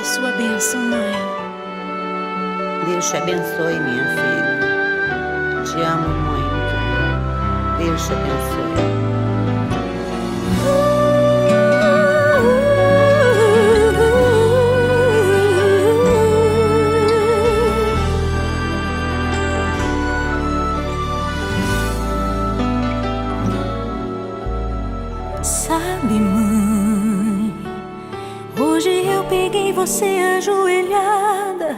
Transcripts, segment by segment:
sua bênção, mãe. Deus te abençoe, minha filha. Te amo muito. Deus te abençoe. Sabe, mãe, hoje eu peguei você ajoelhada,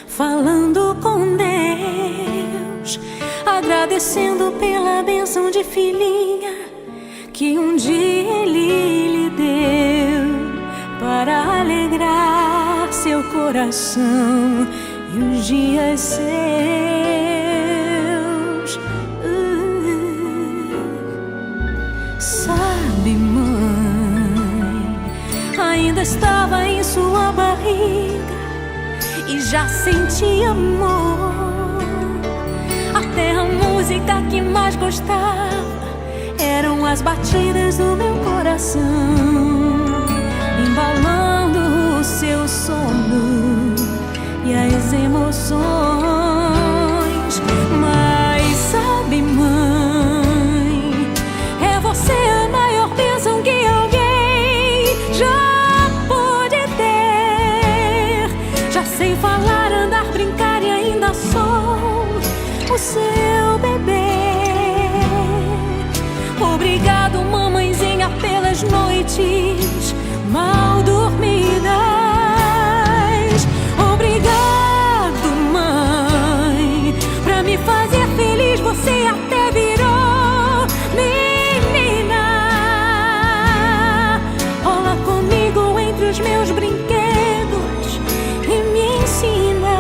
falando com Deus, agradecendo pela bênção de filhinha que um dia Ele lhe deu, para alegrar seu coração e os dias seus. Sabe, mãe, ainda estava em sua barriga e já sentia amor. Até a música que mais gostava eram as batidas do meu coração, embalando o seu sono e as emoções. Mas sabe, mãe, é você a maior bênção que alguém já pôde ter. Já sei falar, andar, brincar e ainda sou o seu bebê. Obrigado, mamãezinha, pelas noites mal dormidas. Obrigado, mãe, pra me fazer feliz. Você até virou menina. Rola comigo entre os meus brinquedos e me ensina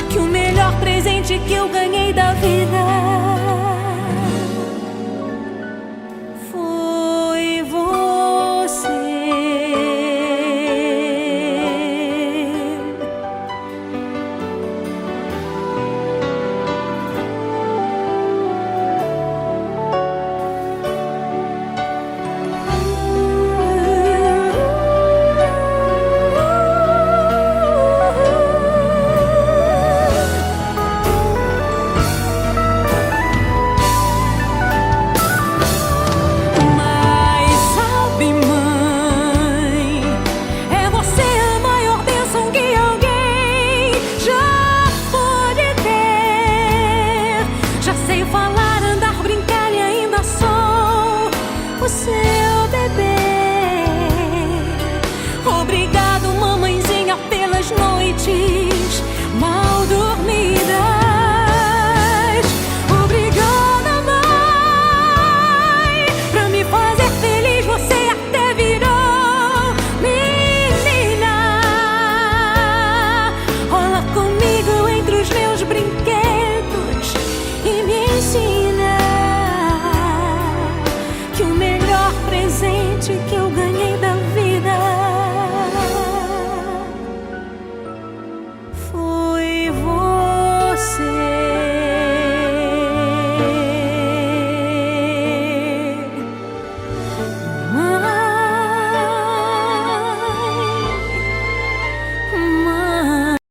que o melhor presente que eu ganhei da vida foi você. Sei falar, andar, brincar e ainda sou o seu